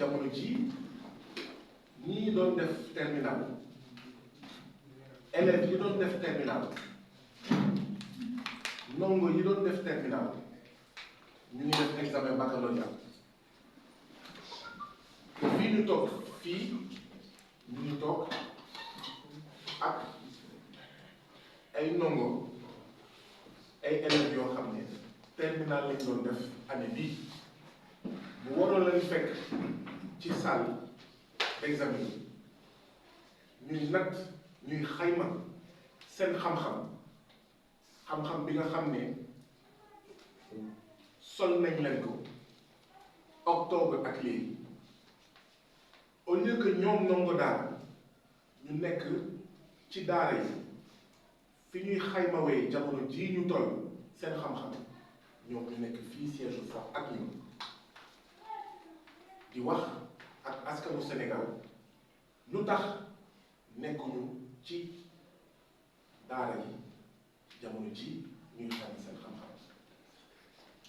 jamono ji ñi doon def terminal élèves yi doon def terminal ndongo yi doon def terminal ñu ngi def examen baccalauréat te fii ñu toog fii ñu ngi toog ak ay ndongo ay élèves yoo xam ne terminal lañ doon def année bii bu waroon lañ fekk ci salle d'examen ñuy natt ñuy xayma seen xam-xam bi nga xam ne sol nañ leen ko octobre ak léegi au lieu que ñoom ndongo daara ñu nekk ci daara yi fi ñuy xaymawee jamono jii ñu toll seen xam-xam ñoom ñu nekk fii siège fa ak ñun di wax ak askanu Sénégal lu tax nekkuñu ci daara yi jamono ji ñuy xam seen xam-xam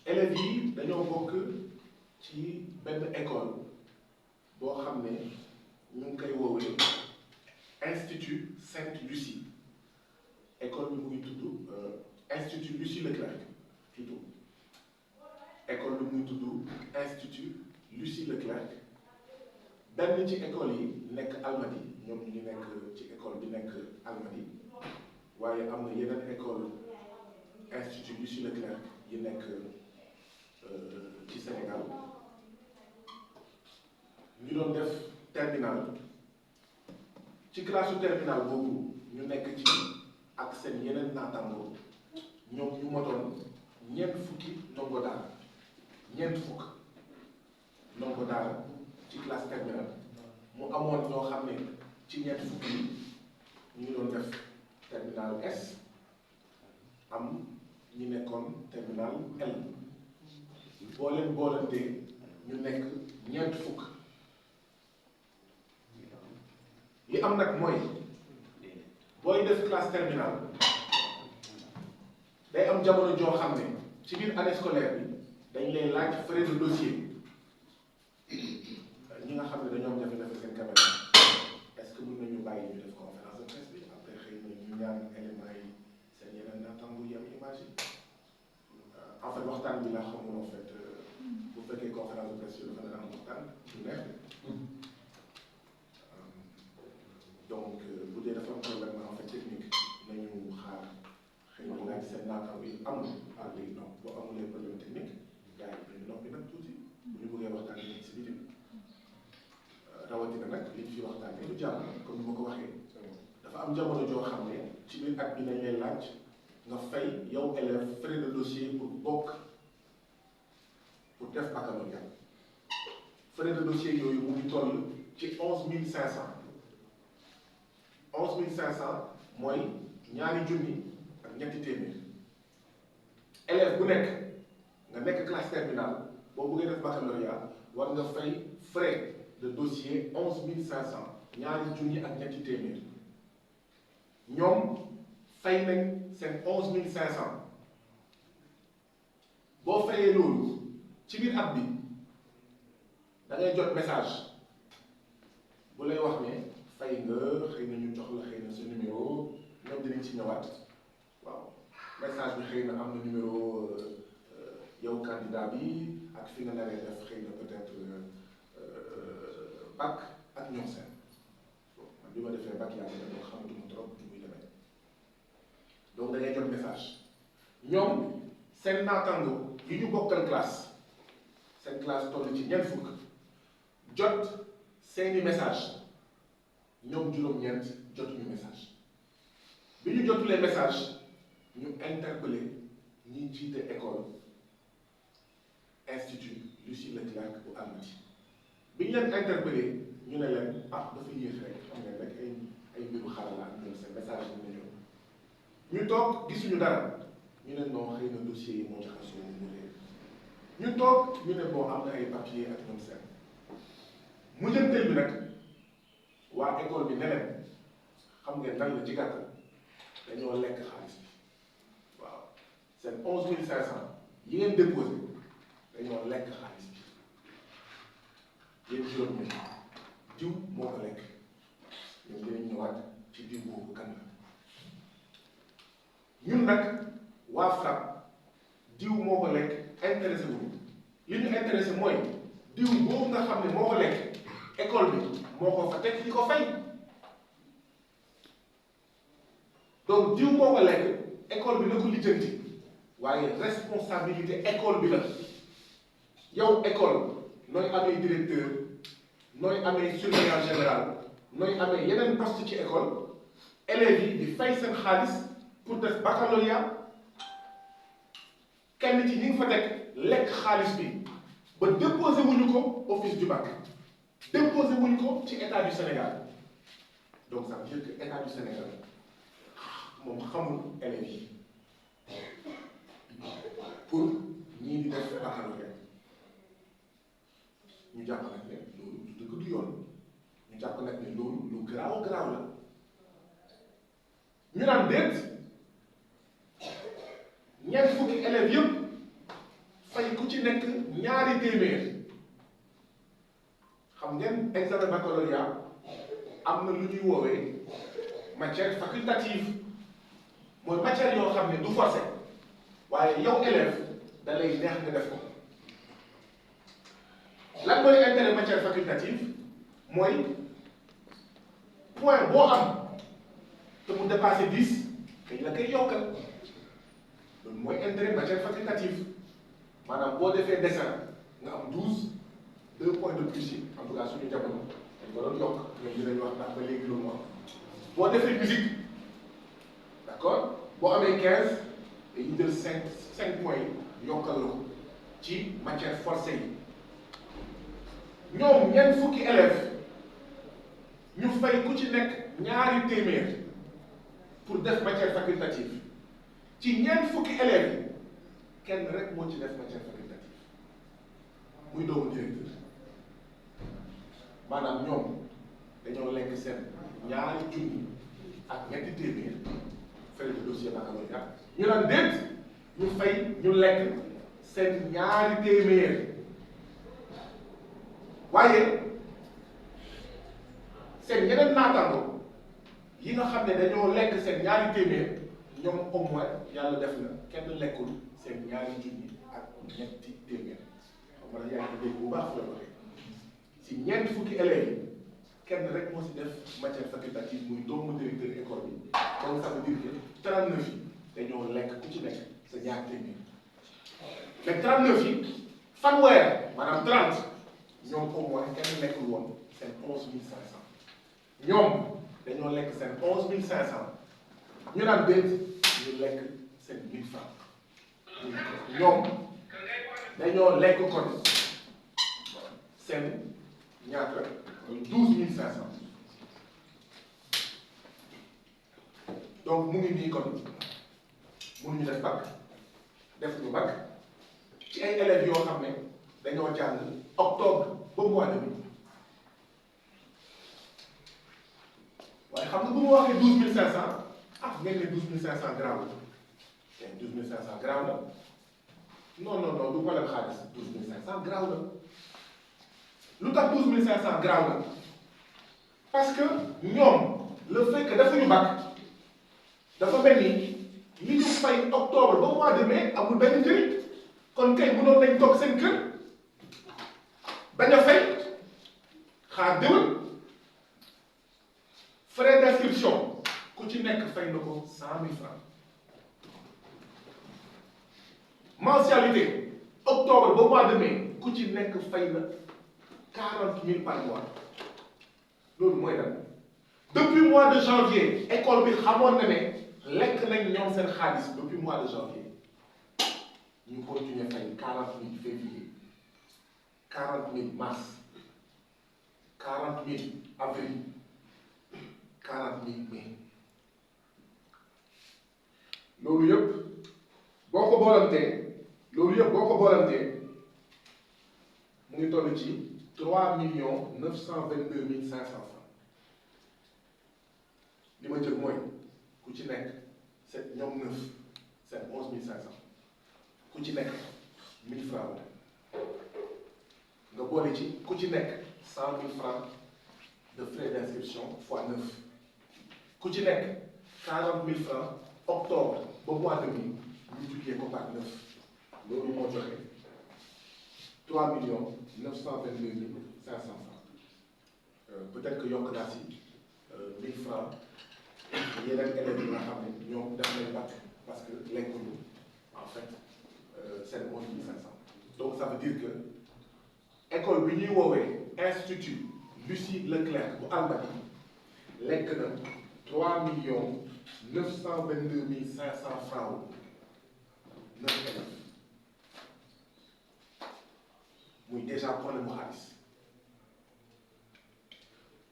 élèves yi dañoo bokk ci benn école boo xam ne ñu ngi koy woowee Institut Sainte Lucie école bi mu ngi tudd Institut Lucie Leclerc plutôt école bi mu ngi tudd Institut Lucie Leclerc benn ci école yi nekk Almadies ñoom ñu ngi nekk ci école bi nekk Almadies waaye am na yeneen école Institut Lucie Leclerc yi nekk ci Sénégal ñu doon def terminal ci classe terminal boobu ñu nekk ci ak seen yeneen naataango ñoom ñu motoon ñeent fukki ndongo daara ñeent fukk ndongo daara ci classe terminal mu amoon ñoo xam ne ci ñeent fukki yi ñu ngi doon def terminal S am ñu nekkoon terminal L boo leen boolantee ñu nekk ñeent fukk li am nag mooy booy def classe terminale day am jamono joo xam ne ci biir année scolaire bi dañ lay laaj frais de dossier ñi nga xam ne dañoo am jafe-jafe seen caméra est-ce que mën nañu bàyyi ñu def conférence de presse bi après xëy na ñu ñaan éléments yi seen yeneen naataango yi am image yi en fait waxtaan bi laa xamul en fait bu fekkee conférence de presse yi dafa am waxtaan du neex donc bu dee dafa am problème en fait technique nañu xaar xëy na laaj seen naataango yi amul ak léegi donc boo amulee problème technique gars yi dañu noppi nag tuuti bu ñu bëggee waxtaan yi si biti rawatina nag li ñu fi waxtaanee lu jàmm comme ni ma ko waxee dafa am jamono joo xam ne ci biir at bi nañ lay laaj nga fay yow élève frais de dossier pour bokk pour def baccalauréat frais de dossier yooyu mu ngi toll ci 11500 mooy ñaari junni ak ñetti téeméer élève bu nekk nga nekk classe terminale boo bëggee def baccalauréat war nga fay frais de dossier 11500 ñaari junni ak ñetti téeméer ñoom fay nañ seen 11500 boo fayee loolu ci biir at bi da ngay jot message bu lay wax ne fay nga xëy na ñu jox la xëy na sa numéro ñoom dinañ ci ñëwaat waaw message bi xëy na am na numéro yow candidat bi ak fi nga naree def xëy na peut-être bac ak ñoom seen man bi ma defee bac yaa ngi leen xamatuma trop du muy demee donc da ngay jot message ñoom seen naataango yi ñu bokkal classe seen classe toll ci ñeent fukk jot seeni message ñoom juróom-ñeent jotuñu message bi ñu jotulee message ñu interpellé ñi jiite école Institut Lucie Leclerc bu Almadies bi ñu leen interpellé ñu ne leen dafa yéex rek xam ngeen rek ay mbiru xarala ak ñoom seen message bi ne ñoom ñu toog gisuñu dara ñu ne non xëy na dossier yi moo jaxasoo mu réer ñu toog ñu ne bon am na ay papier ak ñoom seen mujjanteel bi nag waa école bi ne leen xam ngeen lan la ci gàttal dañoo lekk xaalis bi waaw seen 11500 yi ngeen déposé dañoo lekk xaalis bi yéen juróom ñi diw moo ko lekk ñoom dinañ ñëwaat ci diw boobu kan la ñun nag waa FRAPP diw moo ko lekk intéressé wuñu li ñu intéressé mooy diw boobu nga xam ne moo ko lekk école bi moo ko fa teg di ko fay donc diw moo ko lekk école bi na ko lijjanti waaye responsabilité école bi la yow école nooy amee directeur nooy amee surveillant général nooy amee yeneen poste ci école élèves yi di fay seen xaalis pour def baccalauréat kenn ci ñi ngi fa teg lekk xaalis bi ba déposé wuñu ko office du bac déposé wuñu ko ci état du Sénégal donc ça veut dire que état du Sénégal moom xamul élèves yi pour ñii di def baccalauréat ñu jàpp nag ne loolu du dëgg du yoon ñu jàpp nag ne loolu lu garaaw garaaw la ñu naan déet ñeent fukki élèves yëpp fay ku ci nekk ñaari téeméer xam ngeen examen baccalauréat am na lu ñuy woowee matière facultative mooy matière yoo xam ne du forcé waaye yow élève da lay neex nga def ko lan mooy intérêt matière facultative mooy point boo am te mu dépassé 10 kañ la koy yokkal loolu mooy intérêt matière facultative maanaam boo defee dessin nga am 2 points de plus yi en tout cas suñu jamono dañ ko doon yokk ñoom dinañ wax ndax ba léegi loolu moo am boo defee musique d'accord boo amee 15 dañuy jël 5 points yi yokkal la ko ci matière forcée yi ñoom ñeent fukki élèves ñu fay ku ci nekk ñaari téeméer pour def matière facultative ci ñeent fukki élèves yi kenn rek moo ci def matière facultative muy doomu directeur maanaam ñoom dañoo lekk seen ñaari junni ak ñetti téeméer frais de dossier baccalauréat ñu naan déet ñu fay ñu lekk seen ñaari téeméer waaye seen yeneen naataango yi nga xam ne dañoo lekk seen ñaari téeméer ñoom au moins yàlla def na kenn lekkul seen ñaari junni ak ñetti téeméer xam nga yaa ngi dégg bu baax la waxee si ñeent fukki élèves yi kenn rek moo si def matière facultative muy doomu directeur école bi donc ça veut dire que 39 yi dañoo lekk ku ci nekk sa ñaari téeméer mais 39 yi fanweer maanaam 30 ñoom au moins kenn lekkul woon seen 11500 ñoom dañoo lekk seen 11500 ñu naan déet ñu lekk seen 1000 francs ñoom dañoo lekk kon seen ñaata 12500 donc mu ngi nii kon mënuñu def bac def ñu bac ci ay élèves yoo xam ne dañoo jàng octobre ba mois de mai waaye xam nga bu ma waxee 12500 ah ngeen ne 12500 grave la mais 12500 grave la non non non du problème xaalis 12500 grave la lu tax 12500 grave la parce que ñoom le fait que dafa ñu bac dafa mel ni li ñu fay octobre ba mois de mai amul benn njëriñ kon kay mënoon nañ toog seen kër bañ a fay xaar déwén frais d'inscription ku ci nekk fay na ko 100000 francs mensualité octobre ba mois de mai ku ci nekk fay na 40000 par mois loolu mooy lan depuis mois de janvier école bi xamoon na ne lekk nañ ñoom seen xaalis depuis mois de janvier ñu continuer fay 40000 février 40000 mars 40000 avril 40000 mai loolu yëpp boo ko boolantee mu ngi toll ci 3 922 500 francs li ma jël mooy ku ci nekk c'est ñoom 9 c'est 11500 ku ci nekk 1000 francs nga boole ci ku ci nekk 100 000 francs de frais d'inscription fois 9 ku ci nekk 40 000 francs octobre ba mois de mai multiplié ko par 9 loolu moo joxe 3 922 500 francs peut-être que yokk naa si 1000 francs yeneen élèves yi nga xam ne ñoom def nañ bac parce que lekkuñu en fait seen 11 500 donc ça veut dire que école bi ñuy woowee institut Lucie Leclerc bu Almadies lekk na 3 922 500 francs 9 élèves muy déjà problème bu xaalis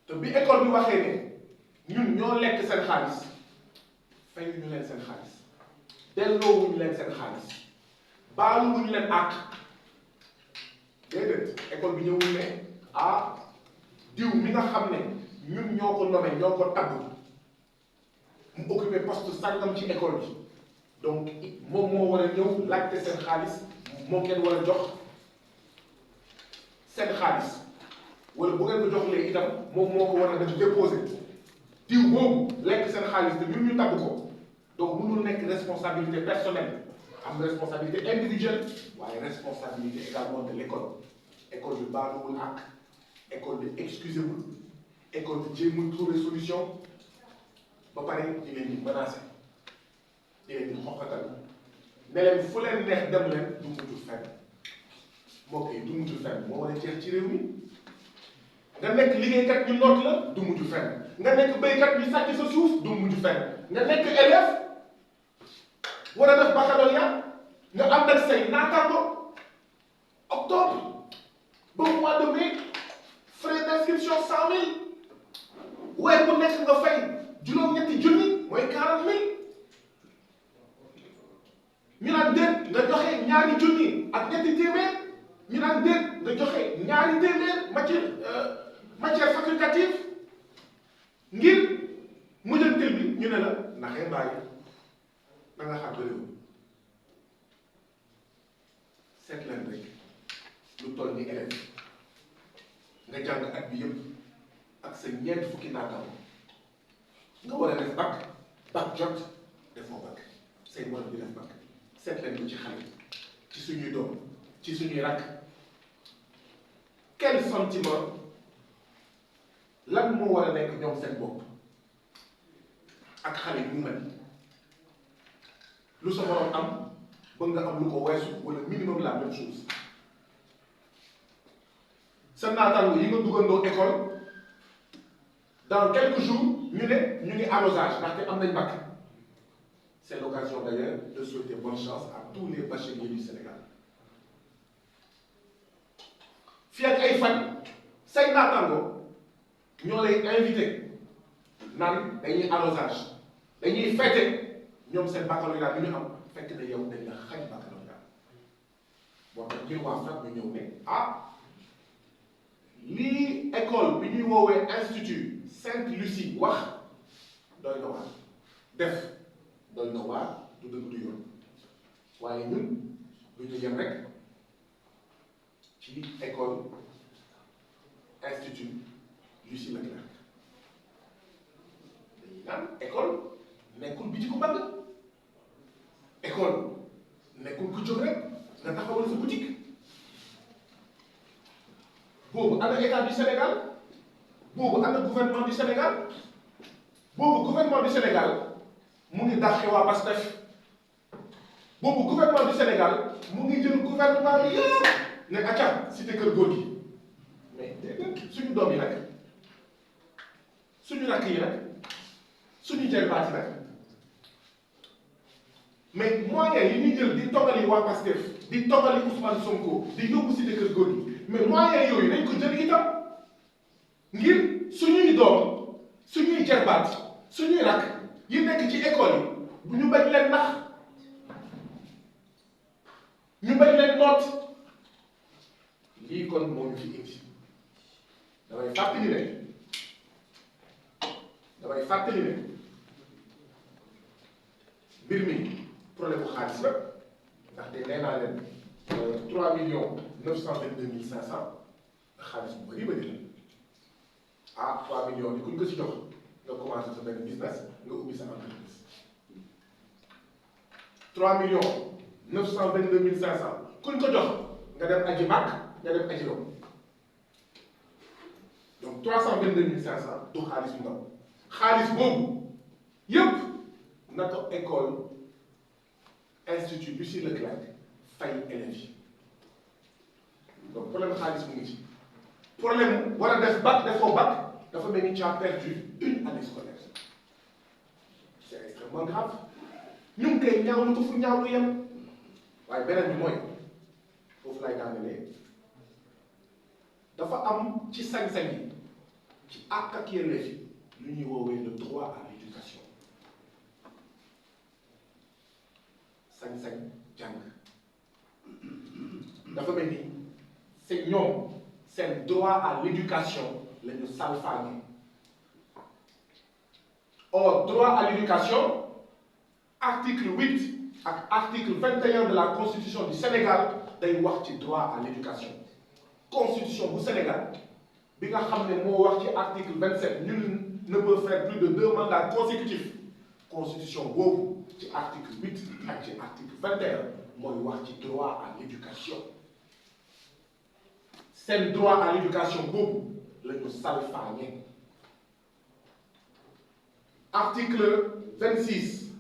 te bi école bi waxee ne ñun ñoo lekk seen xaalis fayu ñu leen seen xaalis delloowuñu leen seen xaalis baaluwuñu leen àq déedéet école bi ñëwul ne ah diw mi nga xam ne ñun ñoo ko nommé ñoo ko tabb mu occupé poste sàngam ci école bi donc moom moo war a ñëw laajte seen xaalis moom ngeen war a jox seen xaalis wala bu ngeen ko joxlee itam moom moo ko war a def déposer diw boobu lekk seen xaalis te ñun ñu tabb ko donc mënul nekk responsabilité personnelle am responsabilité individuelle waaye responsabilité également de l'école école bi baaluwul ak école bi excusé wul école bi jéemul trouver solution ba pare di leen di menacer di leen di xoqatal ne leen fu leen neex dem leen du mujj fenn mbokk yi du mujj fenn moo war a jeex ci réew mi nga nekk liggéeykat ñu noot la du mujj fenn nga nekk béykat ñu sàcc sa suuf du mujj fenn nga nekk élève war a def baccalauréat nga ànd ak say naataango octobre ba mois de mai frais d'inscription 100 000 weer bu nekk nga fay juróom-ñetti junni mooy 40 000 ñu naan déet nga joxe ñaari junni ak ñetti téeméer ñu naan déet nga joxe ñaari téeméer matière facultative ngir mujjantel bi ñu ne la naxee bàyyi da nga xam réew seet leen rek lu toll ni élève nga jàng at bi yëpp ak sa ñeent fukki naataango nga war a def bac jot defoo bac say morom di def bac seet leen ko ci xale ci suñuy doom ci suñuy rakk quel sentiment lan moo war a nekk ñoom seen bopp ak xale yu mel lu sa morom am bëgg nga am lu ko weesu wala minimum la même chose sa naataango yi nga duggandoo école dans quelques jours ñu ngi arrosage ndaxte am nañ bac c'est l'occasion d'ailleurs de souhaiter bonne chance à tous les bacheliers du Sénégal fii ak ay fan say naataango ñoo lay invité naan dañuy arrosage dañuy fêter ñoom seen baccalauréat bi ñu am fekk na yow dañ la xañ baccalauréat boo tax ngir waa FRAPP ñu ñëw ne ah lii école bi ñuy woowee institut Sainte-Lucie wax doy na waar def doy na waar du dëgg du yoon waaye ñun du ñu yem rek ci école institut Lucie Leclerc dañuy naan école nekkul bi ci ko bëgg école nekkul ku jóg rek nga taxawal sa boutique boobu ana état du Sénégal boobu ana gouvernement du Sénégal boobu gouvernement du Sénégal mu ngi dàqe waa Pastef boobu gouvernement du Sénégal mu ngi jël gouvernement bi yëpp ne acca cité kër góor gi mais dégg suñu doom yi nag suñu rakk yi nag suñu jarbaat yi nag mais moyens yi ñuy jël di toggali waa Pastef di toggali Ousmane Sonko di yóbbu cité kër góor gi mais moyens yooyu nañ ko jël itam ngir suñuy doom suñuy jarbaat suñuy rakk yi nekk ci école yi bu ñu bañ leen nax ñu bañ leen noot lii kon moo ñu fi indi damay fàttali ne mbir mi problème bu xaalis la ndaxte nee naa leen 3 922 500 xaalis bu bëri la ah 3 millions yi kuñ ko si jox nga commencé sa benn business nga ubbi sa entreprise 3 millions 922 500 kuñ ko jox nga dem aji màkk nga dem aji Rome donc 322 500 du xaalis bu ndaw xaalis boobu yëpp na ko école institut Lucie Leclerc fay élèves yi donc problème xaalis mu ngi ci problème war a def bac defoo bac dafa mel ni tu as perdu une année scolaire c'est extrêmement grave ñu ngi koy ñaawlu ko fu ñaawlu yem waaye beneen bi mooy foofu lay daanelee dafa am ci sañ-sañ yi ci àq ak yelleef yi lu ñuy woowee le droit à l'éducation sañ-sañ jàng dafa mel ni c'est ñoom seen droit à l'éducation la ñu salfaañe or droit à l'éducation article 8 ak article 21 de la constitution du Sénégal day wax ci droit à l'éducation constitution bu Sénégal bi nga xam ne moo wax ci article 27 nul ne peut faire plus de 2 mandats consécutifs constitution boobu ci article 8 ak ci article 21 mooy wax ci droit à l'éducation seen droit à l'éducation boobu la ñu salfaañe article 26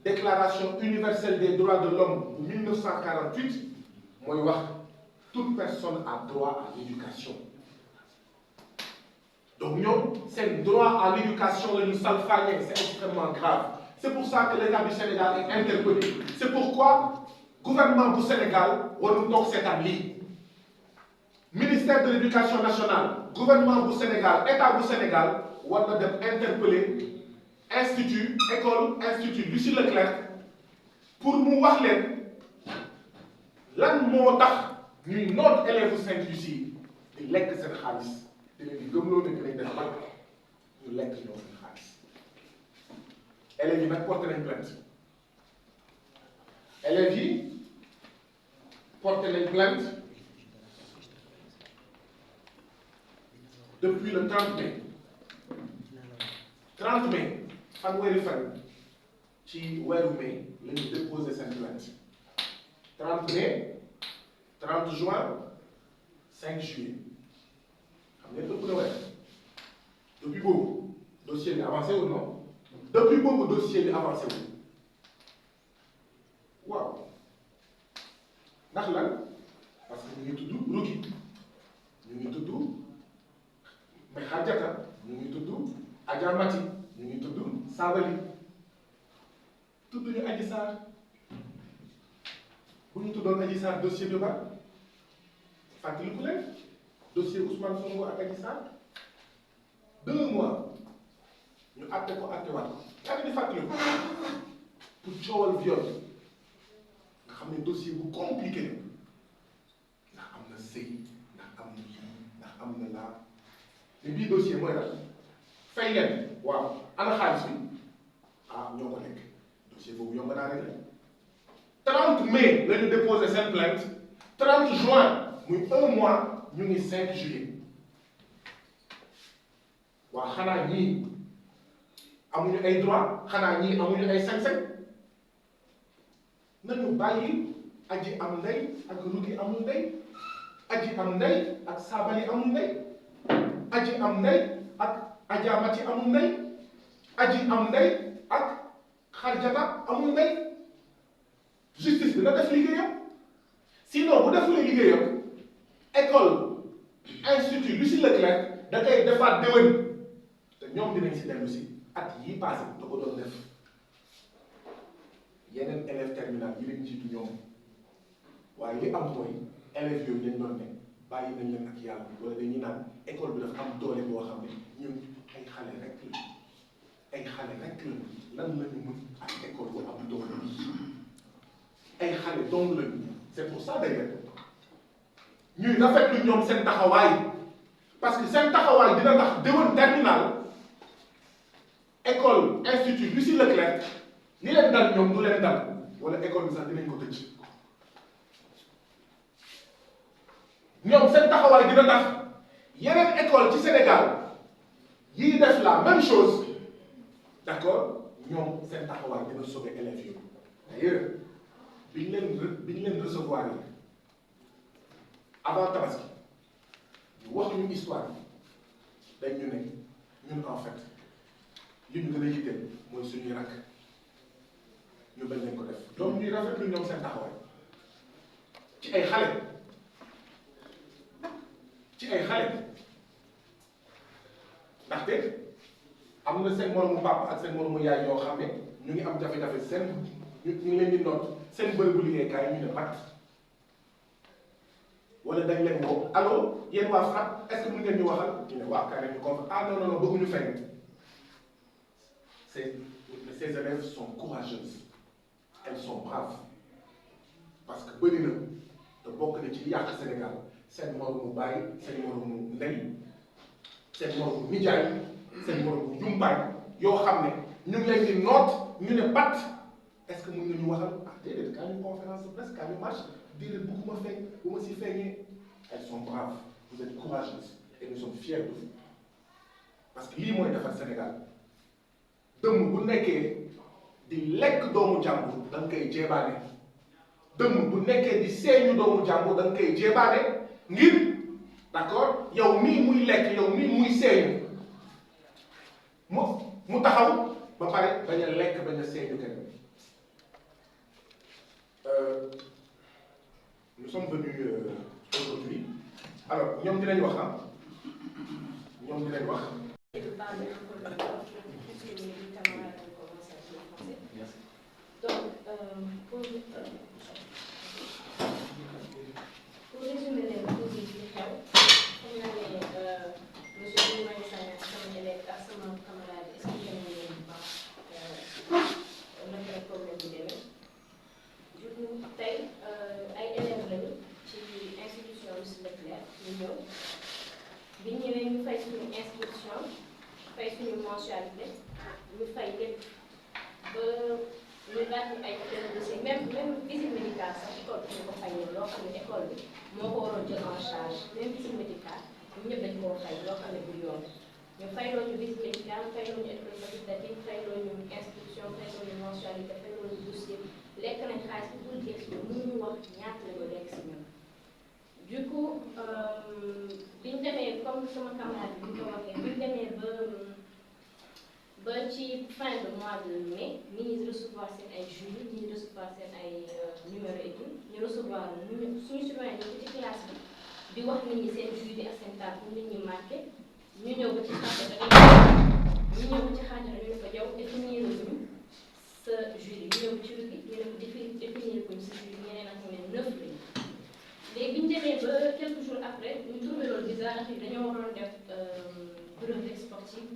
déclaration universelle des droits de l'homme bu 1948 mooy wax toute personne a droit à l'éducation donc ñoom seen droit à l'éducation la ñu salfaañe c'est extrêmement grave c'est pour ça que l'État du Sénégal est interpellé c'est pourquoi gouvernement bu Sénégal warul toog seetaan lii ministère de l'éducation nationale gouvernement bu Sénégal état bu Sénégal war na dem interpeller institut Lucie Leclerc pour mu wax leen lan moo tax ñuy noot élèves Sainte-Lucie di lekk seen xaalis di leen di gëmloo ne que nañ def bac ñu lekk ñoo seen xaalis élèves yi nag porté nañ plainte élèves yi porté nañ plainte depuis le 30 mai 30 mai fanweeri fan ci weeru mai la ñu déposé seen plainte 30 mai 30 juin 5 juillet xam ngeen ëpp na weer depuis boobu dossier bi avancé wu non depuis boobu dossier bi avancé wu waaw ndax lan parce que ñu ngi tudd Ruki ñu ngi tudd Mekha Diatta ñu ngi tudd Adja Mati ñu ngi tudd Sabali tudd ñu Adji Sarr bu ñu tuddoon Adji Sarr dossier bi ba fàttaliku leen dossier Ousmane Sonko ak Adji Sarr 2 mois ñu àtte ko àttewaat ko yaa ngi di fàttaliku pour coowal viol nga xam ne dossier bu compliqué la ndax am na sëy ndax am na lii ndax am na laa mais bii dossier mooy la fay leen waaw ana xaalis bi ah ñoo ko nekk dossier boobu yomb naa rek 30 mai la ñu déposé seen plainte 30 juin muy 1 mois ñu ngi 5 juillet waa xanaa ñii amuñu ay droit xanaa ñii amuñu ay sañ-sañ nañu bàyyi aji am ndey ak Ruki amul ndey aji am ndey ak Sabali amul ndey aji am ndey ak Adja Mati amul ndey aji am ndey ak Xarjata amul ndey justice bi na def liggéeyam sinon bu defulee liggéeyam école institut Lucie Leclerc da koy defaat déwén te ñoom dinañ si dellu si at yii passé da ko doon def yeneen élèves terminal yi lañ jiitu ñoom waaye li am mooy élèves yooyu dañ doon ne bàyyi nañ leen ak yàlla wala dañuy naan école bi dafa am doole boo xam ne ñun ay xale rek la lan la ñu mën ak école bu am doole bii ay xale dong lañu c'est pour ça d'ailleurs ñuy rafetlu ñoom seen taxawaay parce que seen taxawaay dina tax déwén terminal école institut Lucie Leclerc li leen dal ñoom du leen dal wala école bi sax dinañ ko tëj ñoom seen taxawaay dina tax yeneen école ci Sénégal yii def la même chose d'accord ñoom seen taxawaay dina sauver élèves yi d'ailleurs bi ñu leen recevoir yi avant tabaski ñu wax ñu histoire bi dañ ñu ne ñun en fait li ñu gën a yitteel mooy suñuy rakk ñu bañ leen ko def donc ñuy rafetlu ñoom seen taxawaay ci ay xale ndaxte am na seen moromu papa ak seen moromu yaay yoo xam ne ñu ngi am jafe-jafe seen ñu ngi leen di noot seen bërëbu liggéeykaay ñu ne pat wala dañ leen woo allo yéen waa FRAPP est-ce que mën ngeen ñu waxal ñu ne waaw kaay ñu confirme ah non non non bëgguñu feeñ. Ces élèves sont courageuses elles sont braves parce que bëri na te bokk na ci yàq Sénégal seen moromu baay seen moromu ndey seen moromu nijaay seen moromu yumpaay yoo xam ne ñu ngi leen di noot ñu ne pat est-ce que mën nga ñu waxal ah déedéet kaa ñu conférence de presse kaa ñu marche déedéet bëgguma feeñ bu ma si feeñee elles sont braves vous êtes courageuses et nous sommes fiers de vous parce que lii mooy defar Sénégal dëmm bu nekkee di lekk doomu jàmbur da nga koy jéebaane dëmm bu nekkee di seeñu doomu jàmbur da nga koy jéebaane ngir d'accord yow mii muy lekk yow mii muy seeñu mu taxaw ba pare bañ a lekk bañ a seeñu kenn. Nous sommes venus aujourd'hui alors ñoom dinañ wax ah ñoom dinañ wax. Donc, pour résumer les causes yi xew xam naa ne monsieur Guy Marius Sagna sama élève ak sama camarade expliqué nañu leen bu baax naka la problème bi demee du coup tey ay élèves lañu ci institution Lucie Leclerc ñu ñëw bi ñëwee ñu fay suñu inscription fay suñu mensualité ñu fay lépp ba ñu laaj ñu ay dossier même visite médicale sax école bi ñu ko fayee loo xam ne école bi moo ko waroon jël en charge même visite médicale ñun ñëpp dañ koo fay loo xam ne bu yoon ñu fayloo ñu visite médicale fayloo ñu école facultative fayloo ñu inscription fayloo ñu mensualité fayloo ñu dossier lekk nañ xaalis bi dul jeex si ñun mënuñu wax ñaata la ñu lekk si ñun. Du coup bi ñu demee comme sama camarade bi ñu ko waxee bi ñu demee ba ci fin de mois de mai ni ñuy recevoir seen ay jury ni ñuy recevoir seen ay numéro et tout ñu recevoir suñu surveillant ñëw ci classe bi di wax nit ñi seen jury ak seen table pour nit ñi marqué ñu ñëw ba ci xaajara ñu ne ko yow définir luñu sa jury ñu ñëw ci rubi ñu ne ko définir luñu sa jury ñeneen ak ñu ne 9 lañu léegi bi ñu demee ba quelques jours après ñu trouvé loolu bizarre yi dañoo waroon def brevet sportif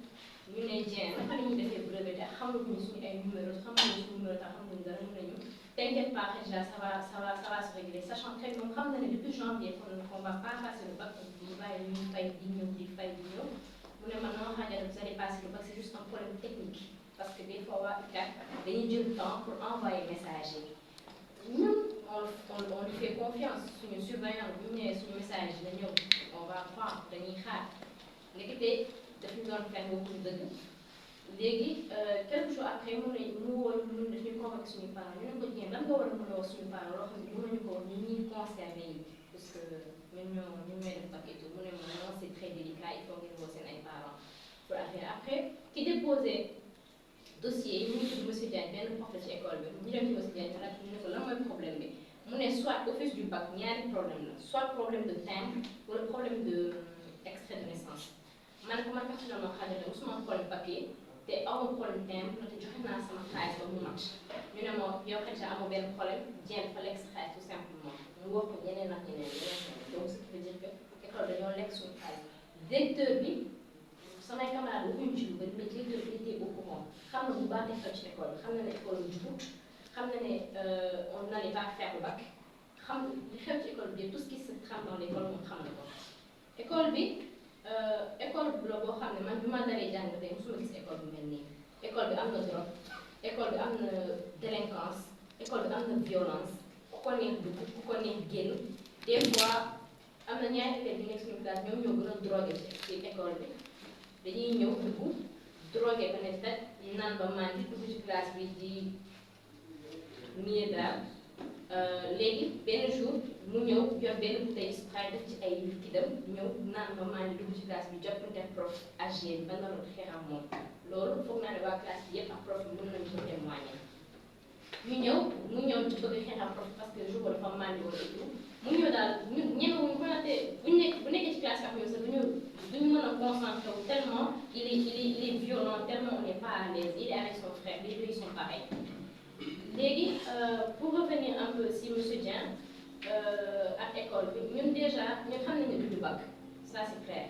ñu ne Dieng naka la ñuy defee brevet te xamuñu suñu ay numéros xamuñu suñu numéro tax xamuñu dara ñu ne ñu t'inquiète pas déjà ça va se régler sachant que moom xam na ne depuis janvier qu'on va pas passer le bac ñu bàyyi ñu fay di ñëw mu ne man non xaaral vous allez passer le bac c'est juste un problème technique parce que des fois waa UCAD dañuy jël temps pour envoyer message yi ñun on lui fait confiance suñu surveillant bu ñu ñëwee suñu message la ñëw on va voir dañuy xaar ndekete daf ñu doon fen waxuñu dëgg léegi quelques jours après mu woo ñu daf ñu convoqué suñu parents ñu ne ko jéem lan nga war a mën a wax suñu parents loo xam ne mënuñu ko wax ñu ñuy concerné yi parce que ñun ñooy def bac et tout mu ne ma non c'est très délicat il faut ngeen woo seen ay parents pour affaire après ki déposé dossier yi mu ngi tudd monsieur Diagne benn prof ci école bi ñu dem ci monsieur Diagne laaj ñu ne ko lan mooy problème bi mu ne soit office du bac ñaari problème la soit problème de timbre wala problème de extrait de naissance man personnellement xaaral mosuma am problème papier te amoo problème timbre te joxe naa sama xaalis ba mu mat ñu ne ma yow xëy amoo benn problème jéem fa lekk sa xaalis tout simplement mu wax ko ñeneen ak ñeneen donc ce qui veut dire que école dañoo lekk suñu xaalis directeur bi samay camarades waxuñu ci lu bëri mais directeur bi était au courant xam na bu baax xew ci école bi xam na ne école bi jubut xam na ne on n'allait pas faire le bac xam li xew ci école bi tout ce qui se trame dans l'école moom xam na ko école bi école bi la boo xam ne man bi ma dalee jàng tey mosuma gis école bu mel nii école bi am na drogue école bi am na délinquance école bi am na violence ku ko neex dugg ku ko neex génn des fois am na ñaari élèves yi nekk suñu classe ñoom ñoo gën a drogué ci école bi dañuy ñëw dugg drogué ba ne teg naan ba màndi dugg ci classe bi di nié daal léegi benn jour mu ñëw yor benn bouteille Sprite def ci ay liquidam ñëw naan ba màndi dugg ci classe bi jot ko def prof AG ba naroon xeex ak moom loolu foog naa ne waa classe bi yëpp ak prof bi mën nañu ko témoigner mu ñëw ci bëgg xeex ak prof parce que jour ba dafa màndi woon et tout mu ñëw daal ñu ñemewuñu ko te bu nekkee ci classe ak ñoom sax duñu mën a concentré wu tellement il est violent, tellement on n'est pas à l'aise, il est avec son frère, les deux ils sont pareils. Léegi pour revenir un peu si monsieur Dieng ak école bi ñun déjà ñun xam nañu ne du bac ça c'est clair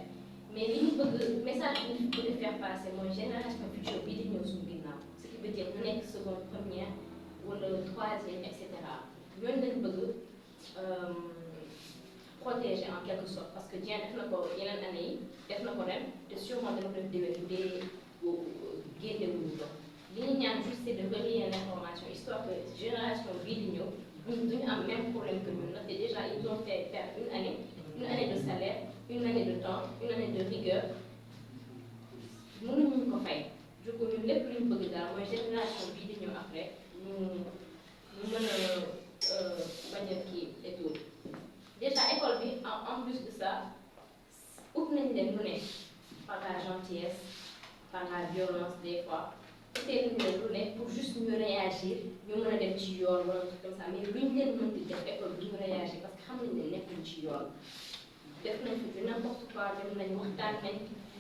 mais li ñu bëgg message bi ñu bëgg faire passer mooy génération future bii di ñëw suñu ginnaaw ce qui veut dire mu nekk seconde première wala troisième et cetera ñooñu lañ bëgg protéger en quelque sorte parce que Dieng def na ko yeneen année yi def na ko ren te sûrement dana ko def déwén bu dee génnewuñu ko li ñu ñaan juste c'est de relayer l'information histoire que génération bii di ñëw duñu am même problème que ñun ndaxte déjà ils ont fait faire une année de salaire une année de temps une année de rigueur mënuñu ko fay du coup ñun lépp lu ñu bëgg daal mooy génération bii di ñëw après ñu mën a bañ a kii et tout déjà école bi en plus de ça ut nañ leen lu ne par la gentillesse par la violence des fois utee nañ leen lu ne pour juste ñu réagir ñu mën a dem ci yoon wala comme ça mais luñ leen mën di def école bi ñu réagir parce que xam nañ ne nekkuñ ci yoon def nañ fi du n'importe quoi dem nañ waxtaan nañ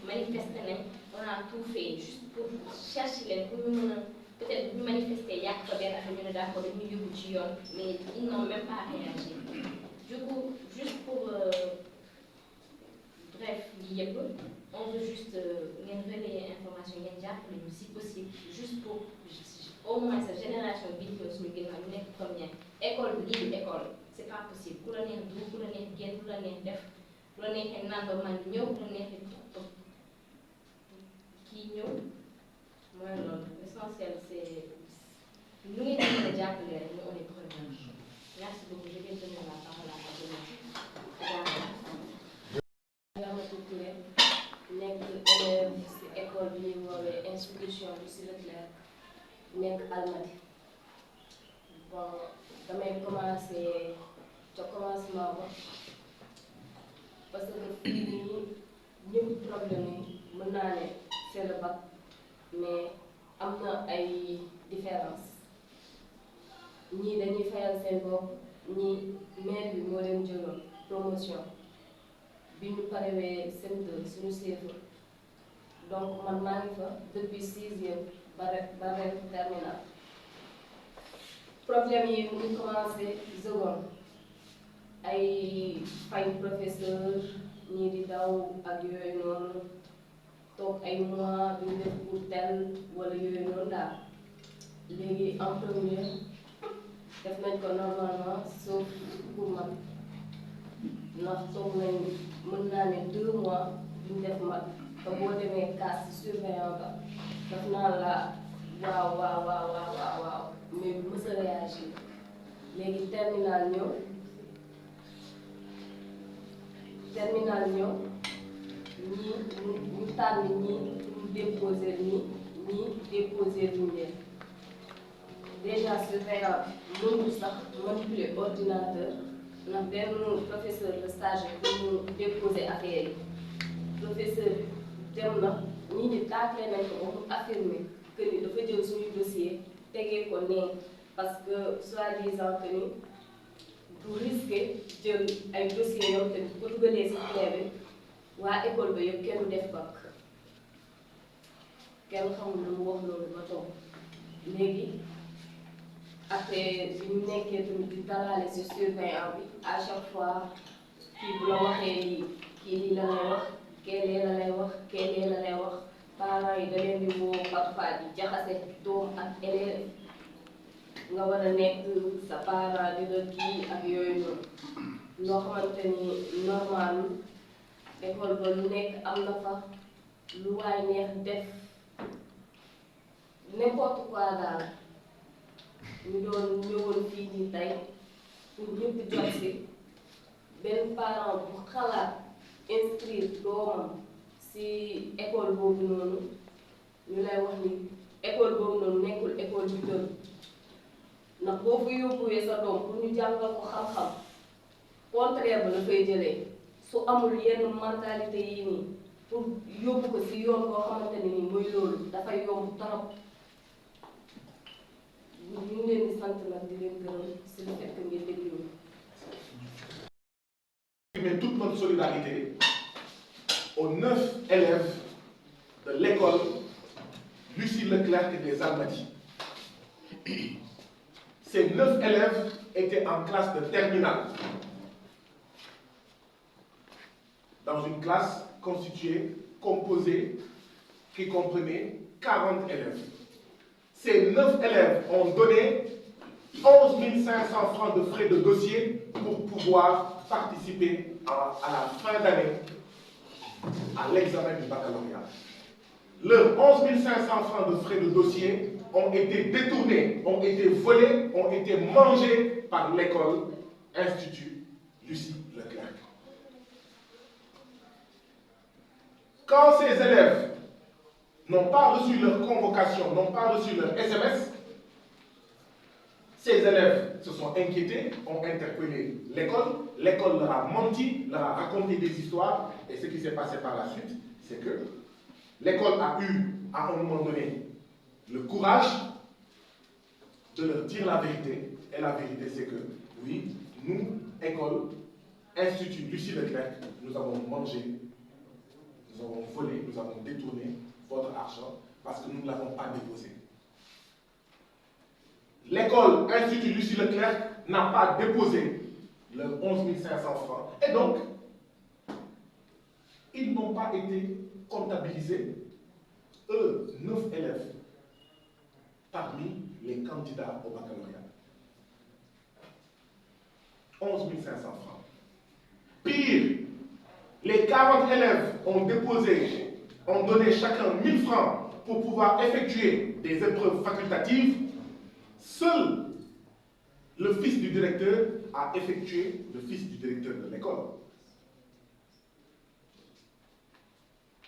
manifester nañ on a tout fait juste pour chercher leen pour ñu mën a peut-être bu ñu manifester yàq fa benn affaire ñu ne d'accord dañuy yóbbu ci yoon mais ils n'ont même pas réagi du coup juste pour bref lii yëpp on veut juste ngeen relayer information ngeen jàppale ñu si possible juste pour au moins sa génération bii di ñëw suñu ginnaaw ñu nekk première école bi lii du école c'est pas possible ku la neex dugg ku la neex génn ku la neex def ku la neexee naan ba man ñëw ku la neexee kii ñëw mooy loolu l'essentiel c'est nu ngeen di mën a jàppale rek ñu on est preneur. Merci beaucoup je vais donner la parole à Ramatoulaye Touré nekk élève ci école bi ñuy woowee institution bi ci Leclerc nekk Almadies bon damay commencer ca commencement ba parce que fii nii ñëpp problème yi mën naa ne c'est le bac mais am na ay différence ñii dañuy fayal seen bopp ñii maire bi moo leen jëloon promotion bi ñu parewee CM2 suñu CFEE donc man maa ngi fa depuis 6e ba ren terminal problème yi mu ngi commencé seconde ay fay professeur ñii di daw ak yooyu noonu toog ay mois duñu def pour tel wala yooyu noonu daal léegi en première def nañ ko normalement sauf pour man ndax toog nañ mën naa ne 2 mois duñ def mat te boo demee classe surveillant ba daf naa la waaw mais bu mës a réagir léegi terminal ñëw ñii ñu tànn ñii ñu déposer ñii déposer luñ leen déjà surveillant mënul sax manipuler ordinateur ndax benn professeur de stage pour ñu déposer affaire yi professeur bi dem na ñii ñi tàkkee nañ ko ba mu affirmer que ni dafa jël suñu dossier tegee ko nee parce que soi-disant que ni du risquer jël ay dossiers yoo te bu ko dugalee si clé bi waa école ba yëpp kenn def bac kenn xamul lu mu wax loolu ba toog léegi après bi ñu nekkee tamit di dalaale si surveillant bi à chaque fois kii bu la waxee lii kii lii la lay wax kee lee la lay wax kee lee la lay wax parents yi da leen di woo parfois di jaxase doom ak élève nga war a nekk sa parent di la kii ak yooyu noonu loo xamante ni normal école ba lu nekk am na fa lu waay neex def n'importe quoi daal ñu doon ñëwoon fii nii tey pour ñëpp jot si benn parent bu xalaat inscrire doomam si école boobu noonu ñu lay wax ni école boobu noonu nekkul école bi gën ndax boo fa yóbbuwee sa doom pour ñu jàngal ko xam-xam contraire ba la fay jëlee su amul yenn mentalité yi nii pour yóbbu ko si yoon koo xamante ne nii mooy loolu dafay yomb trop ñu ngi leen di sant nag di leen gërëm si le fait que ngeen déglu. Mais toute notre solidarité aux 9 élèves de l'école Lucie Leclerc des Almadies. Ces 9 élèves étaient en classe de terminale, dans une classe composée, qui comprenait 40 élèves. Ces 9 élèves ont donné 11 500 francs de frais de dossier pour pouvoir participer à la fin d'année à l'examen du baccalauréat. Leurs 11 500 francs de frais de dossier ont été détournés, ont été volés, ont été mangés par l'école Institut Lucie Leclerc. Quand ces élèves n'ont pas reçu leur convocation, n'ont pas reçu leur SMS, ces élèves se sont inquiétés, ont interpellé l'école, l'école leur a menti, leur a raconté des histoires, et ce qui s'est passé par la suite, c'est que l'école a eu, à un moment donné, le courage de leur dire la vérité, et la vérité c'est que, oui, nous, école, Institut Lucie Leclerc, nous avons mangé, nous avons volé, nous avons détourné votre argent, parce que nous ne l'avons pas déposé. L'école Institut Lucie Leclerc n'a pas déposé leurs 11 500 francs. Et donc, ils n'ont pas été comptabilisés, eux, 9 élèves, parmi les candidats au baccalauréat. 11 500 francs. Pire, les 40 élèves ont donné chacun 1000 francs pour pouvoir effectuer des épreuves facultatives. Seul le fils du directeur a effectué, le fils du directeur de l'école.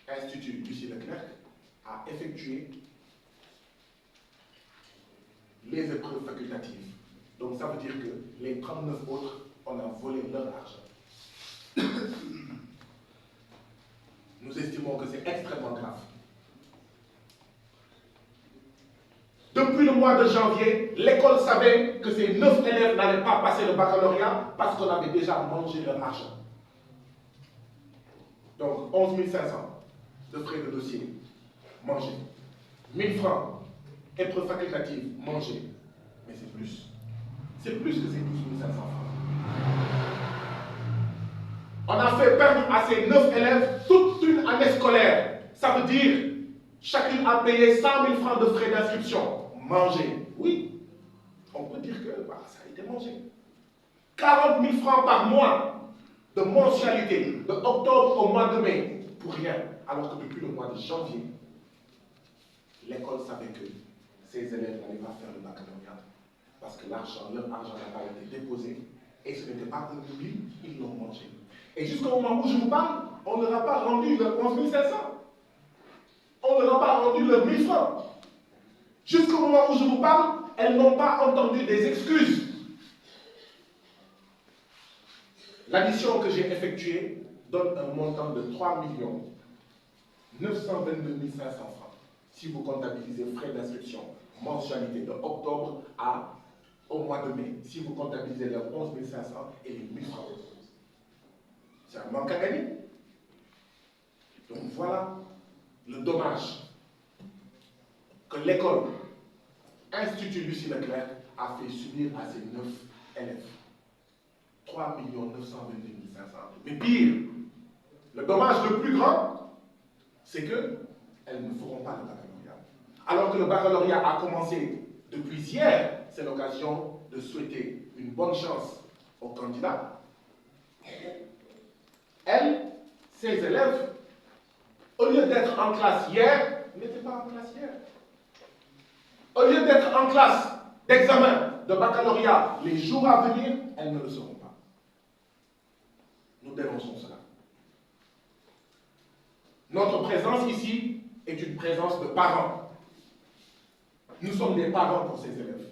Institut Lucie Leclerc a effectué les épreuves facultatives. Donc ça veut dire que les 39 autres, on a volé leur argent. Nous estimons que c'est extrêmement grave. Depuis le mois de janvier, l'école savait que ces 9 élèves n'allaient pas passer le baccalauréat parce qu'on avait déjà mangé leur argent. Donc 11 500 de frais de dossier mangés. 1000 francs, épreuves facultatives mangées. Mais c'est plus. C'est plus que ces 12 500 francs. On a fait perdre à ces 9 élèves toute une année scolaire. Ça veut dire, chacune a payé 100 000 francs de frais d'inscription. Mangé. Oui, on peut dire que ça a été mangé. 40 000 francs par mois de mensualité, de octobre au mois de mai, pour rien. Alors que depuis le mois de janvier, l'école savait que ces élèves n'allaient pas faire le baccalauréat. Parce que leur argent n'a pas été déposé. Et ce n'était pas un oubli, ils l'ont mangé. Et jusqu'au moment où je vous parle, on ne leur a pas rendu leurs 11 500. On ne leur a pas rendu leurs 1000 francs. Jusqu'au moment où je vous parle, elles n'ont pas entendu des excuses. L'addition que j'ai effectuée donne un montant de 3 922 500 francs. Si vous comptabilisez frais d'inscription, mensualité de octobre au mois de mai, si vous comptabilisez les 11 500 et les 1000 francs. C'est un manque à gagner. Donc voilà le dommage que l'école Institut Lucie Leclerc a fait subir à ses 9 élèves. 3 922 500. Mais pire, le dommage le plus grand, c'est qu'elles ne feront pas le baccalauréat. Alors que le baccalauréat a commencé depuis hier, c'est l'occasion de souhaiter une bonne chance aux candidats. Elles, ces élèves, au lieu d'être en classe hier, n'étaient pas en classe hier. Au lieu d'être en classe d'examen de baccalauréat les jours à venir, elles ne le seront pas. dénonçons cela. Notre présence ici est une présence de parents. Nous sommes des parents pour ces élèves.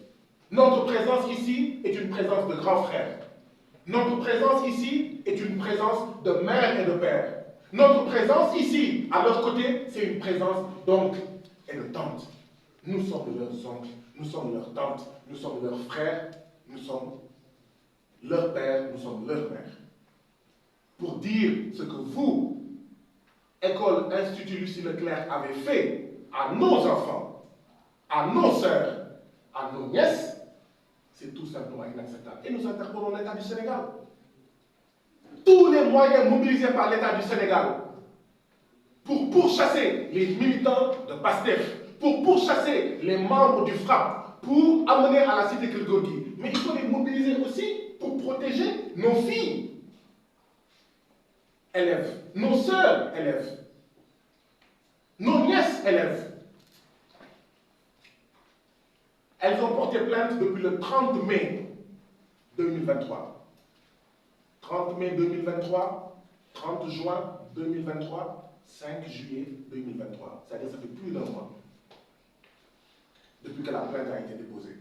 Notre présence ici est une présence de grands frères. Notre présence ici est une présence de mère et de père. Notre présence ici, à leur côté, c'est une présence d'oncles et de tantes. Nous sommes leurs oncles, nous sommes leurs tantes, nous sommes leurs frères, nous sommes leurs pères, nous sommes leurs mères. Pour dire ce que vous, École Institut Lucie Leclerc, avez fait à nos enfants, à nos sœurs, à nos nièces, c'est tout simplement inacceptable. Et nous interpellons l'État du Sénégal. Tous les moyens mobilisés par l'État du Sénégal pour pourchasser les militants de PASTEF, pour pourchasser les membres du FRAPP, pour amener à la cité Keur Gorgui. Mais il faut les mobiliser aussi pour protéger nos filles élèves, nos sœurs élèves, nos nièces élèves. Elles ont porté plainte depuis le 30 mai 2023. 30 mai 2023, 30 juin 2023, 5 juillet 2023. C'est-à-dire ça fait plus d'un mois depuis que la plainte a été déposée.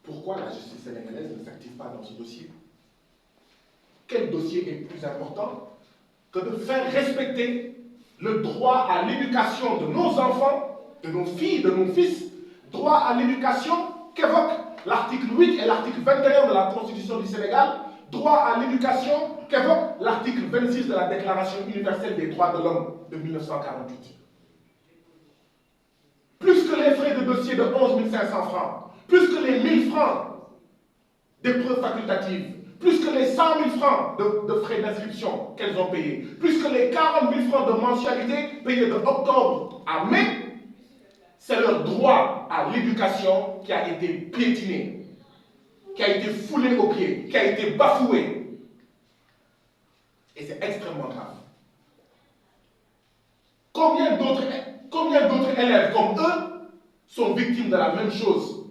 Pourquoi la justice sénégalaise ne s'active pas dans ce dossier? Quel dossier est plus important que de faire respecter le droit à l'éducation de nos enfants, de nos filles, de nos fils, droit à l'éducation qu'évoquent l'article 8 et l'article 21 de la Constitution du Sénégal, droit à l'éducation qu'évoque l'article 26 de la Déclaration universelle des droits de l'homme de 1948. Plus que les frais de dossier de 11 500 francs, plus que les 1000 francs d'épreuves facultatives, plus que les 100 000 francs de frais d'inscription qu'elles ont payés, plus que les 40 000 francs de mensualité payés de octobre à mai, c'est leur droit à l'éducation qui a été piétiné, qui a été foulé aux pieds, qui a été bafoué. Et c'est extrêmement grave. Combien d'autres élèves comme eux sont victimes de la même chose,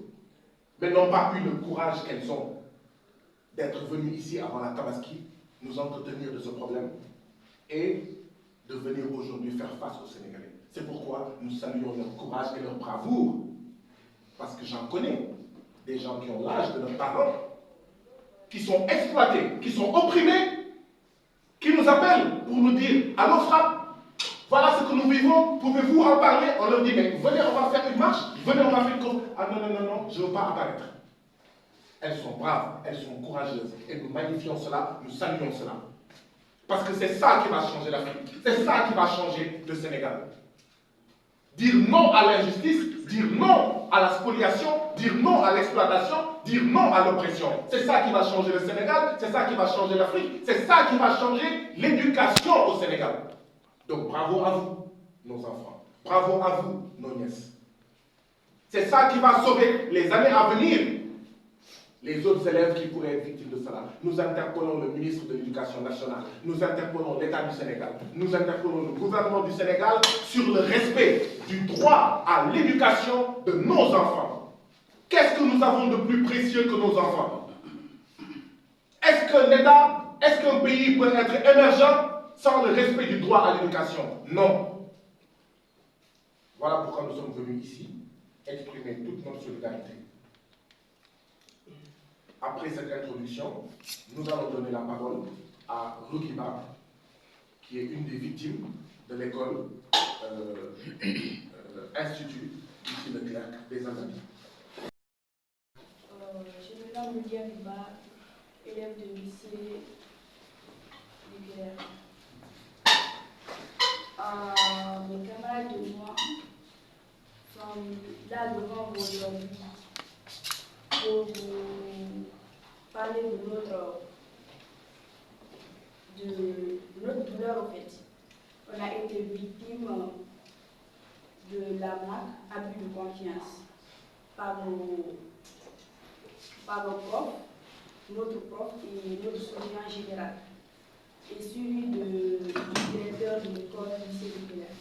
mais n'ont pas eu le courage qu'elles ont d'être venues ici avant la Tabaski, nous entretenir de ce problème et de venir aujourd'hui faire face aux Sénégalais. C'est pourquoi nous saluons leur courage et leur bravoure, parce que j'en connais des gens qui ont l'âge de leurs parents, qui sont exploités, qui sont opprimés, qui nous appellent pour nous dire « Allô FRAPP, voilà ce que nous vivons, pouvez-vous en parler ?» On leur dit « Mais venez, on va faire une marche, venez, on va faire une course. » Ah non, non, non, non, je ne veux pas apparaître. Elles sont braves, elles sont courageuses, et nous magnifions cela, nous saluons cela. Parce que c'est ça qui va changer l'Afrique, c'est ça qui va changer le Sénégal. Dire non à l'injustice, dire non à la spoliation, dire non à l'exploitation, dire non à l'oppression. C'est ça qui va changer le Sénégal, c'est ça qui va changer l'Afrique, c'est ça qui va changer l'éducation au Sénégal. Donc bravo à vous, nos enfants. Bravo à vous, nos nièces. C'est ça qui va sauver les années à venir les autres élèves qui pourraient être victimes de cela. Nous interpellons le ministre de l'Éducation nationale, nous interpellons l'État du Sénégal, nous interpellons le gouvernement du Sénégal sur le respect du droit à l'éducation de nos enfants. Qu'est-ce que nous avons de plus précieux que nos enfants? Est-ce qu'un État, est-ce qu'un pays peut être émergent sans le respect du droit à l'éducation? Non. Voilà pourquoi nous sommes venus ici exprimer toute notre solidarité. Après cette introduction, nous allons donner la parole à Rukiba, qui est une des victimes de l'école Institut Lucie Leclerc des Amériques. Je me nomme Lydia Rukiba, élève de lycée Leclerc. Mes camarades de moi sont là devant vous aujourd'hui pour vous parler de notre douleur en fait. On a été victime de l'arnaque, abus de confiance par nos profs, notre prof et notre surveillant général, et suivi du directeur de l'école lycée Leclerc.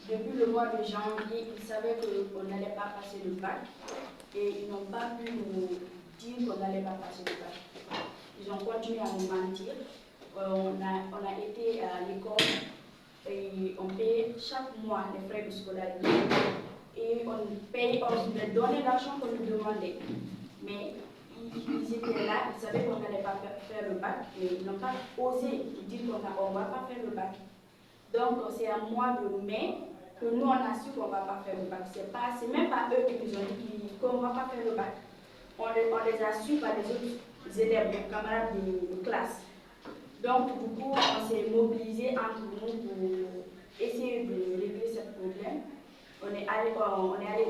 Depuis le mois de janvier, ils savaient qu'on n'allait pas passer le bac et ils n'ont pas pu nous dire qu'on n'allait pas passer le bac. ils ont continué à nous mentir. On a été à l'école et on paye chaque mois les frais de scolarité. Et on donnait l'argent qu'on nous demandait. Mais ils étaient là, ils savaient qu'on n'allait pas faire le bac, mais ils n'ont pas osé dire qu'on ne va pas faire le bac. Donc c'est à mois de mai que nous on a su qu'on ne va pas faire le bac. C'est même pas eux qui nous ont dit qu'on ne va pas faire le bac. On les a su par les autres élèves, les camarades de classe. Donc du coup on s'est mobilisés entre nous pour essayer de régler ce problème. On est allé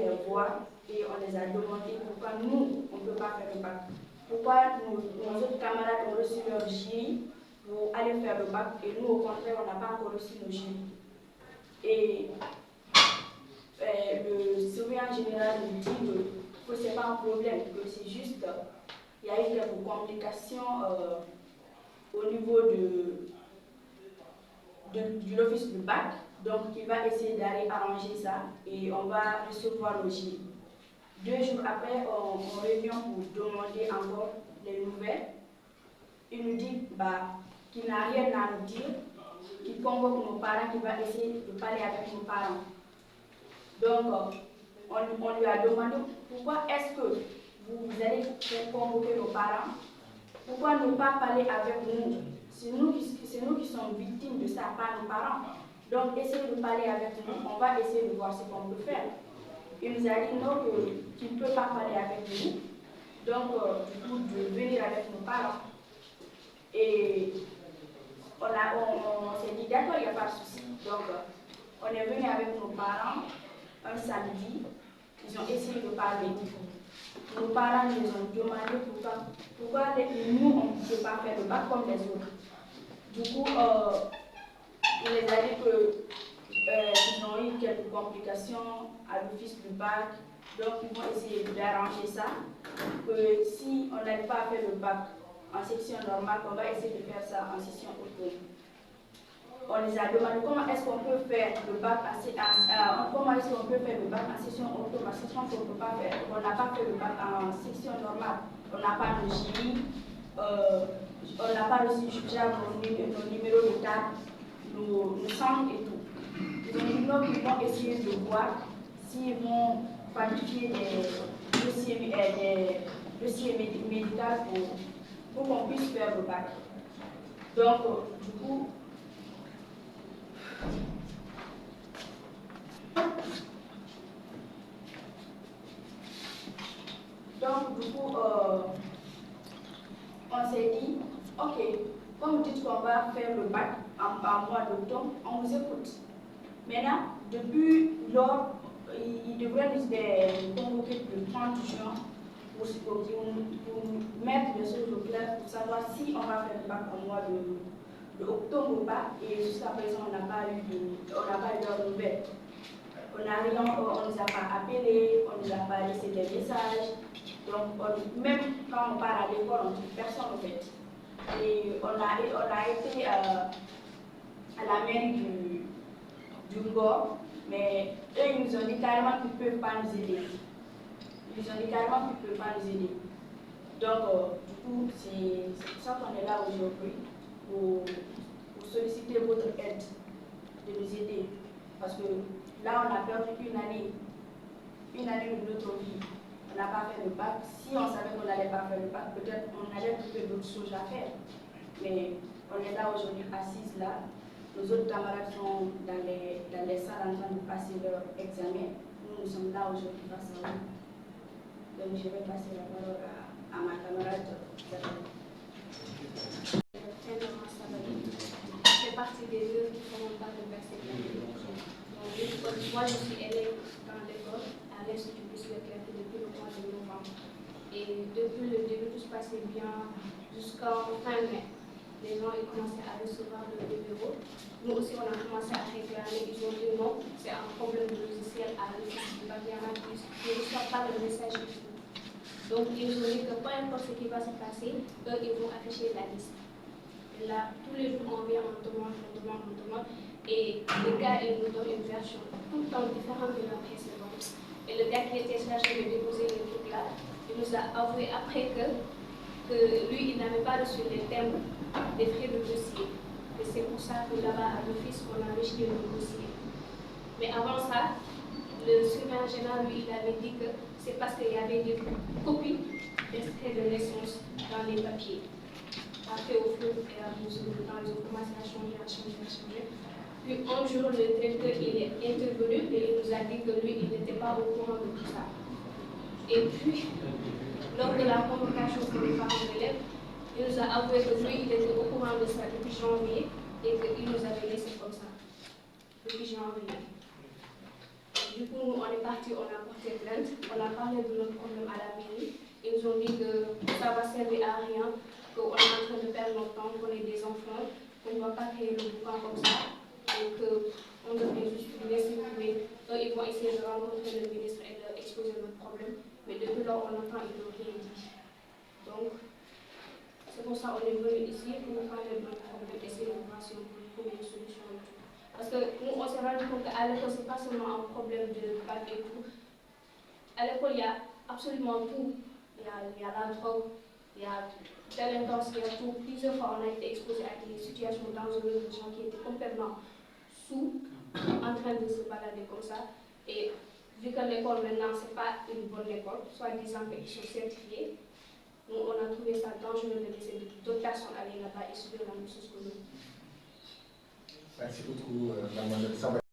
les voir et on les a demandé pourquoi nous, on ne peut pas faire le bac. Pourquoi nos autres camarades ont reçu leur jury pour aller faire le bac et nous, au contraire, on n'a pas encore reçu nos jurys. Et le surveillant général nous dit que ce n'est pas un problème, que c'est juste, il y a eu quelques complications au niveau de l'office du bac. Donc, il va essayer d'aller arranger ça et on va recevoir le jury. 2 jours après, on revient pour demander encore les nouvelles. Il nous dit qu'il n'a rien à nous dire, qu'il convoque nos parents, qu'il va essayer de parler avec nos parents. Donc, on lui a demandé pourquoi est-ce que vous allez convoquer nos parents, pourquoi ne pas parler avec nous. C'est nous qui sommes victimes de ça, pas nos parents. Donc, essayez de parler avec nous, on va essayer de voir ce qu'on peut faire. Il nous a dit non, qu'il ne peut pas parler avec nous, donc du coup de venir avec nos parents. Et on s'est dit d'accord, il n'y a pas de souci. Donc, on est venu avec nos parents un samedi, ils ont essayé de parler. Nos parents nous ont demandé pourquoi nous, on ne peut pas faire le bac comme les autres. Du coup, il les a dit qu'ils ont eu quelques complications à l'office du bac, donc ils vont essayer d'arranger ça, que si on n'arrive pas à faire le bac en section normale, on va essayer de faire ça en section auto. On les a demandé comment est-ce qu'on peut faire le bac en section auto, parce que on ne peut pas faire, on n'a pas fait le bac en section normale, on n'a pas de jury, on n'a pas reçu nos numéros de carte, nos centres et tout. Ils ont dit non, ils vont essayer de voir s'ils vont qualifier des dossiers médicaux pour qu'on puisse faire le bac. Donc, du coup, on s'est dit, ok, comme vous dites qu'on va faire le bac en mois d'octobre, on vous écoute. Maintenant, depuis lors, il devrait nous convoquer le 30 juin pour mettre les choses au clair, pour savoir si on va faire le bac en mois d'octobre ou pas. Et jusqu'à présent, on n'a pas eu de nouvelles. On ne nous a pas appelés, on ne nous a pas laissé des messages. Donc, même quand on part à l'école, on ne trouve personne en fait. Et on a été à la mairie du Ngor, mais eux, ils nous ont dit carrément qu'ils ne peuvent pas nous aider. Ils nous ont dit carrément qu'ils ne peuvent pas nous aider. Donc, du coup, c'est pour ça qu'on est là aujourd'hui, pour solliciter votre aide, de nous aider. Parce que là, on a perdu une année de notre vie. On n'a pas fait le bac. Si on savait qu'on n'allait pas faire le bac, peut-être on allait trouver d'autres choses à faire. Mais on est là aujourd'hui, assises là. Nos autres camarades sont dans les salles en train de passer leur examen. Nous sommes là aujourd'hui face à vous. Donc je vais passer la parole à ma camarade. Je fais partie des deux qui font part de l'université. Moi, je suis élève dans l'école à l'Institut Leclerc depuis le mois de novembre. Et depuis le début, tout se passait bien jusqu'en fin mai. Les gens ont commencé à recevoir le bureau. Nous aussi, on a commencé à réclamer. Ils ont dit non, c'est un problème de logiciel à l'office du Babiana qui ne reçoit pas le message du tout. Donc, ils ont dit que peu importe ce qui va se passer, eux, ils vont afficher la liste. Et là, tous les jours, on vient, on demande. Et le gars, il nous donne une version tout le temps différente de la précédente. Et le gars qui était chargé de déposer les trucs là, il nous a avoué après que que lui, il n'avait pas reçu les thèmes des frais de dossier. Et c'est pour ça que là-bas, à l'office, on a rejeté le dossier. Mais avant ça, le surveillant général, lui, il avait dit que c'est parce qu'il y avait des copies d'extraits de naissance dans les papiers. Après, au fur et à mesure du temps, ils ont commencé à changer. Puis un jour, le directeur il est intervenu et il nous a dit que lui, il n'était pas au courant de tout ça. Et puis, lors de la convocation pour les parents d'élèves, il nous a avoué que lui, il était au courant de ça depuis janvier et qu'il nous avait laissé comme ça, depuis janvier. Du coup, nous, on est parti, on a porté plainte, on a parlé de notre problème à la mairie. Ils nous ont dit que ça va servir à rien, qu'on est en train de perdre notre temps, qu'on est des enfants, qu'on ne va pas créer le boucan comme ça, et qu'on devrait juste laisser couler. Donc, ils vont essayer de rencontrer le ministre et de exposer notre problème. Mais depuis lors, on entend, ils n'ont rien dit. Donc, c'est pour ça qu'on est venu ici pour nous parler de notre problème, essayer de voir si on peut trouver une solution. Parce que nous, on s'est rendu compte qu'à l'école, ce n'est pas seulement un problème de bac et tout. À l'école, il y a absolument tout. Il y a la drogue, il y a délinquance, il y a tout. Plusieurs fois, on a été exposé à des situations dangereuses de gens qui étaient complètement sous, en train de se balader comme ça. Et vu que l'école, maintenant, ce n'est pas une bonne école, soit disant qu'ils sont certifiés, nous, on a trouvé ça dangereux de laisser d'autres personnes aller là-bas et subir la même chose que nous. Merci beaucoup, Mme Samba.